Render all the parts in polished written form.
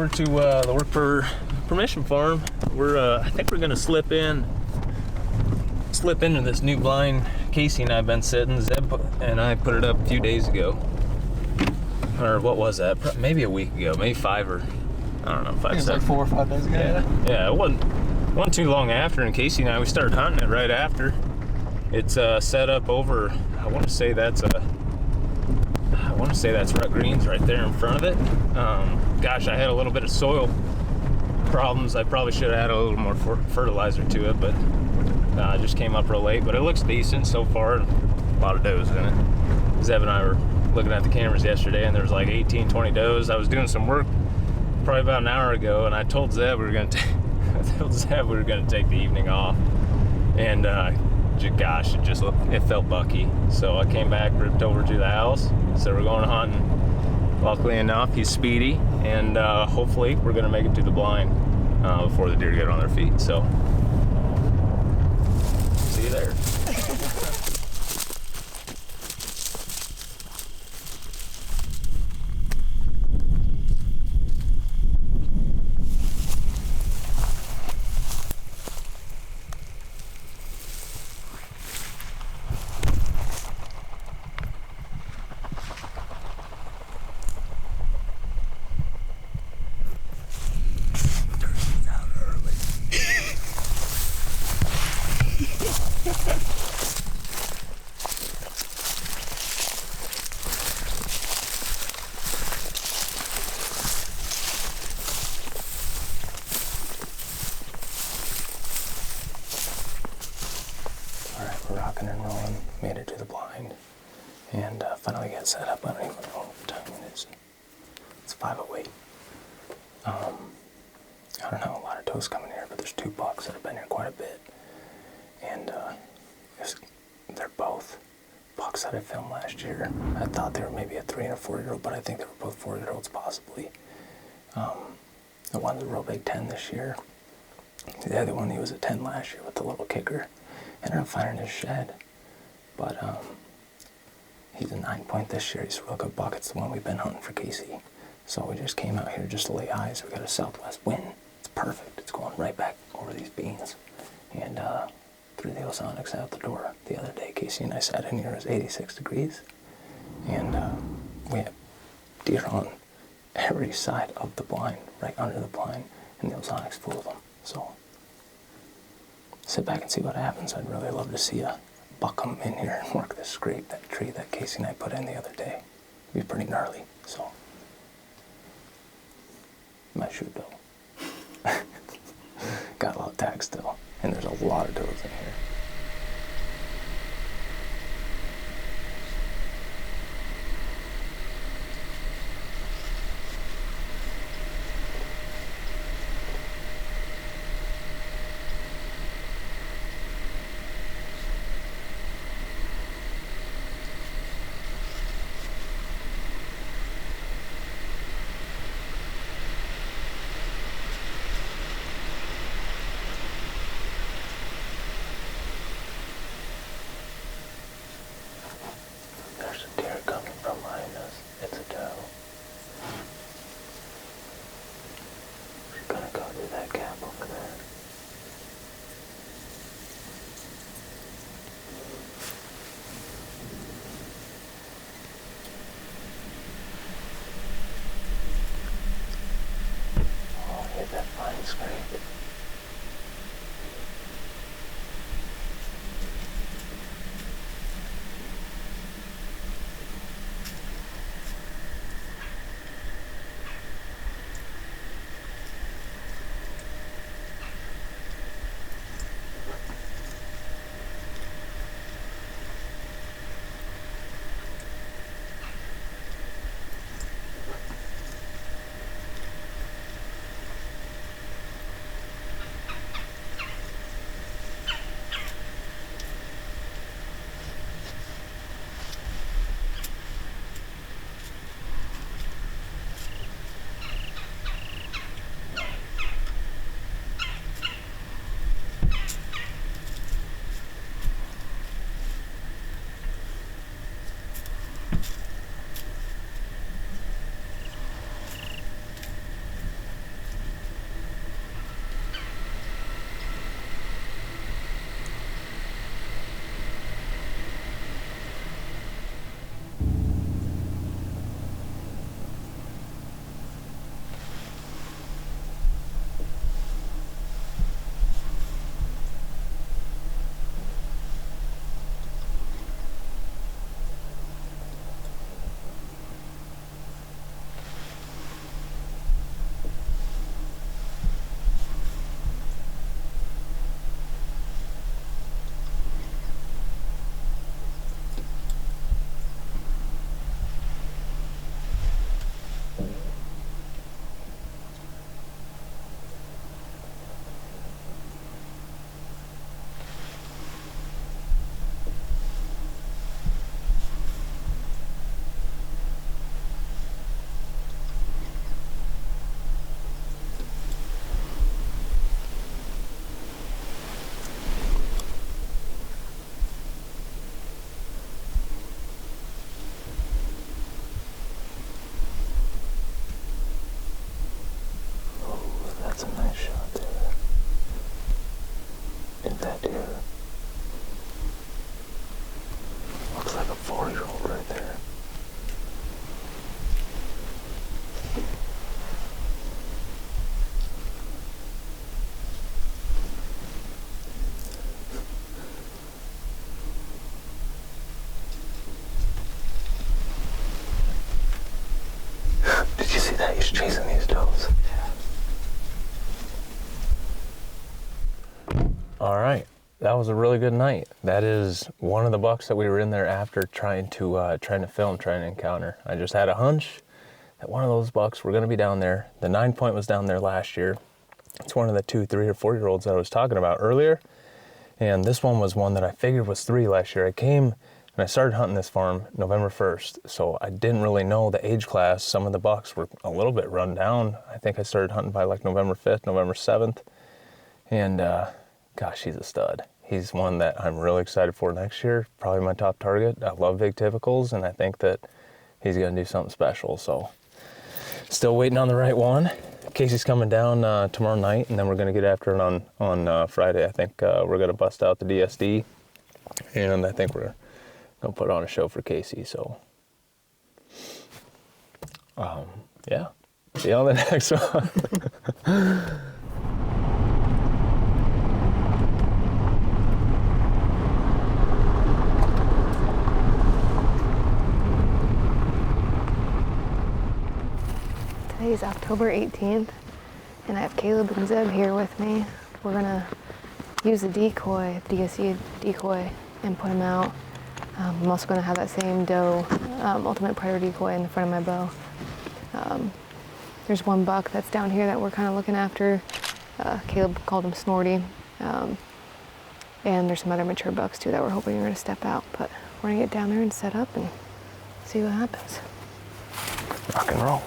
over to the Work for Permission farm. I think we're gonna slip into this new blind Casey and I've been sitting. Zeb and I put it up a few days ago, or what was that? Maybe a week ago, maybe 5 or I don't know, 5. It was like 4 or 5 days ago. Yeah. It wasn't too long after. And Casey and I, we started hunting it right after. It's set up over. I want to say that's rut greens right there in front of it. Gosh, I had a little bit of soil problems. I probably should have added a little more fertilizer to it, but it just came up real late. But it looks decent so far. A lot of does in it. Zeb and I were looking at the cameras yesterday, and there was like 18, 20 does. I was doing some work probably about an hour ago, and I told Zeb we were going to take the evening off. And gosh, it felt bucky. So I came back, ripped over to the house. So we're going hunting. Luckily enough, he's speedy, and hopefully we're gonna make it to the blind before the deer get on their feet. So see you there. Rocking and rolling, made it to the blind, and finally got set up. I don't even know what time it is. It's 5:08. I don't know, a lot of does coming here, but there's 2 bucks that have been here quite a bit, and they're both bucks that I filmed last year. I thought they were maybe a 3 and a 4-year-old, but I think they were both 4-year-olds possibly. The one's a real big 10 this year. The other one, he was a 10 last year with the little kicker. Ended up finding his shed, but he's a 9-point this year. He's a real good buck. It's the one we've been hunting for Casey. So we just came out here just to lay eyes. We got a southwest wind. It's perfect. It's going right back over these beans and through the ozonics out the door. The other day, Casey and I sat in here. It was 86 degrees, and we had deer on every side of the blind, right under the blind, and the ozonics full of them. So sit back and see what happens. I'd really love to see a buck come in here and work this scrape, that tree that Casey and I put in the other day. It'd be pretty gnarly, so. Might shoot though. Got a lot of tags still, and there's a lot of does in here. He's chasing these does. All right, that was a really good night. That is one of the bucks that we were in there after trying to film, trying to encounter. I just had a hunch that one of those bucks were going to be down there. The 9-point was down there last year. It's one of the 2, 3, or 4-year-olds that I was talking about earlier. And this one was one that I figured was 3 last year. I came and I started hunting this farm November 1st, so I didn't really know the age class. Some of the bucks were a little bit run down. I think I started hunting by like November 5th, November 7th. And gosh, he's a stud. He's one that I'm really excited for next year. Probably my top target. I love big typicals, and I think that he's going to do something special. So still waiting on the right one. Casey's coming down tomorrow night, and then we're going to get after it on Friday. I think we're going to bust out the DSD, and I think we're going to put on a show for Casey. So, yeah, see you on the next one. Today's October 18th, and I have Kaleb and Zeb here with me. We're gonna use the decoy, DSC decoy, and put him out. I'm also gonna have that same doe ultimate predator decoy in the front of my bow. There's one buck that's down here that we're kind of looking after. Kaleb called him Snorty. And there's some other mature bucks too that we're hoping are gonna step out, but we're gonna get down there and set up and see what happens. Rock and roll.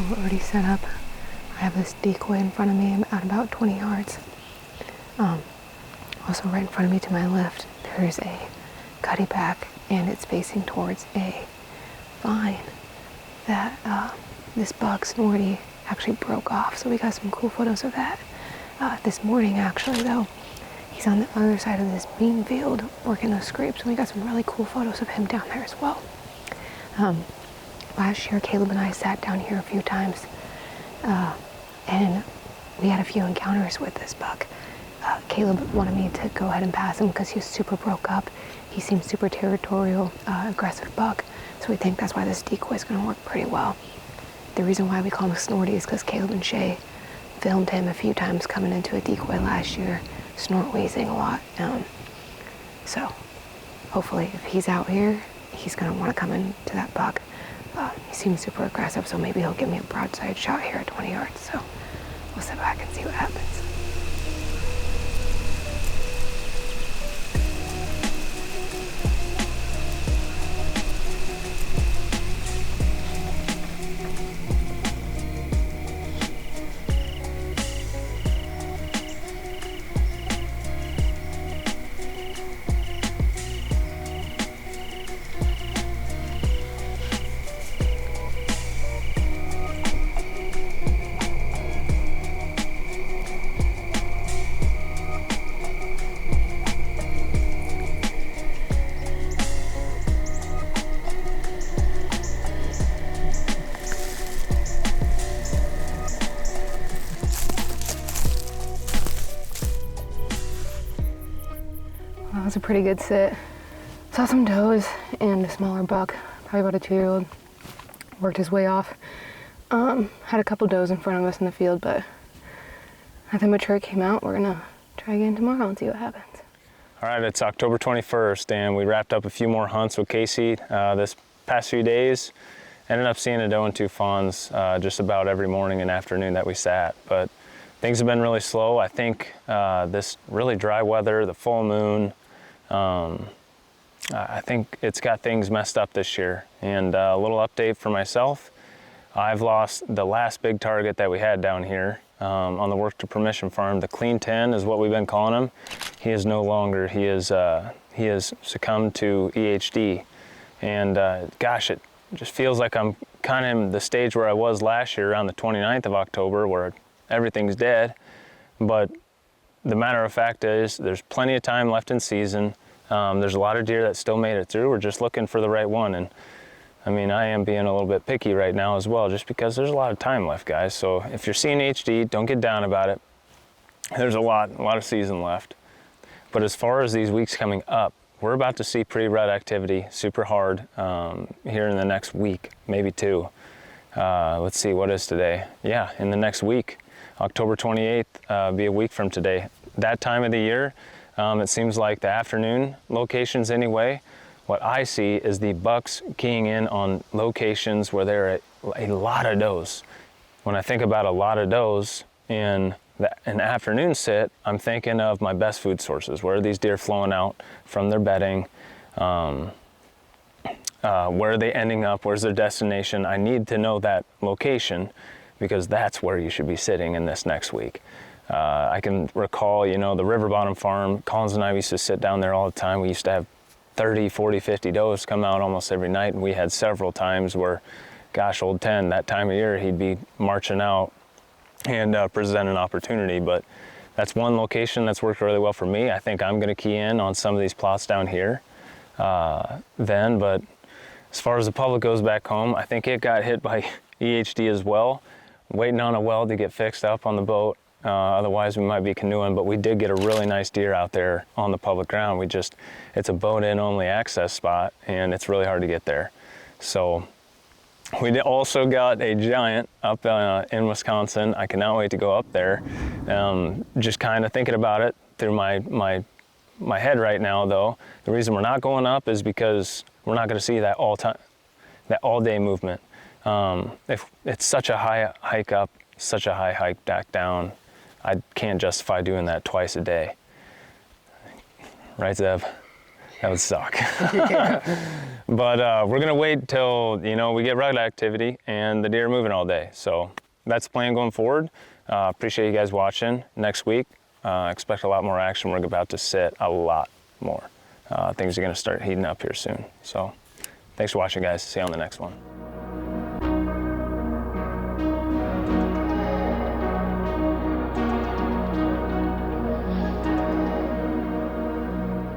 We're already set up. I have this decoy in front of me at about 20 yards. Also right in front of me to my left, there's a cutty pack, and it's facing towards a vine that this buck, Snorty, actually broke off. So we got some cool photos of that. This morning, actually, though, he's on the other side of this bean field working those scrapes, and we got some really cool photos of him down there as well. Last year, Kaleb and I sat down here a few times, and we had a few encounters with this buck. Kaleb wanted me to go ahead and pass him because he was super broke up. He seemed super territorial, aggressive buck, so we think that's why this decoy is going to work pretty well. The reason why we call him Snorty is because Kaleb and Shay filmed him a few times coming into a decoy last year, snort wheezing a lot. So hopefully if he's out here, he's going to want to come into that buck. He seems super aggressive, so maybe he'll give me a broadside shot here at 20 yards. So we'll sit back and see what happens. That was a pretty good sit. Saw some does and a smaller buck, probably about a 2-year-old. Worked his way off. Had a couple does in front of us in the field, but nothing mature came out. We're gonna try again tomorrow and see what happens. All right, it's October 21st, and we wrapped up a few more hunts with Casey this past few days. Ended up seeing a doe and 2 fawns just about every morning and afternoon that we sat, but things have been really slow. I think this really dry weather, the full moon, I think it's got things messed up this year. And a little update for myself, I've lost the last big target that we had down here on the work to permission farm. The clean 10 is what we've been calling him. He is no longer. He has succumbed to EHD, and gosh, it just feels like I'm kind of in the stage where I was last year around the 29th of October, where everything's dead. But the matter of fact is, there's plenty of time left in season. There's a lot of deer that still made it through. We're just looking for the right one. And I mean, I am being a little bit picky right now as well, just because there's a lot of time left, guys. So if you're seeing HD, don't get down about it. There's a lot of season left. But as far as these weeks coming up, we're about to see pre-rut activity super hard here in the next week, maybe two. Let's see, what is today? Yeah, in the next week, October 28th, be a week from today. That time of the year, it seems like the afternoon locations anyway, what I see is the bucks keying in on locations where there are a lot of does. When I think about a lot of does in an afternoon sit, I'm thinking of my best food sources. Where are these deer flowing out from their bedding? Where are they ending up? Where's their destination? I need to know that location, because that's where you should be sitting in this next week. I can recall, you know, the River Bottom Farm, Collins and I used to sit down there all the time. We used to have 30, 40, 50 does come out almost every night, and we had several times where, gosh, old 10, that time of year, he'd be marching out and present an opportunity. But that's one location that's worked really well for me. I think I'm gonna key in on some of these plots down here then, but as far as the public goes back home, I think it got hit by EHD as well. Waiting on a weld to get fixed up on the boat. Otherwise we might be canoeing, but we did get a really nice deer out there on the public ground. It's a boat in only access spot, and it's really hard to get there. So we also got a giant up in Wisconsin. I cannot wait to go up there. Just kind of thinking about it through my head right now, though. The reason we're not going up is because we're not going to see that all day movement. If it's such a high hike up, such a high hike back down, I can't justify doing that twice a day. Right, Zeb? That would suck. But we're gonna wait till, you know, we get rut activity and the deer are moving all day. So that's the plan going forward. Appreciate you guys watching. Next week, expect a lot more action. We're about to sit a lot more. Things are gonna start heating up here soon. So thanks for watching, guys. See you on the next one.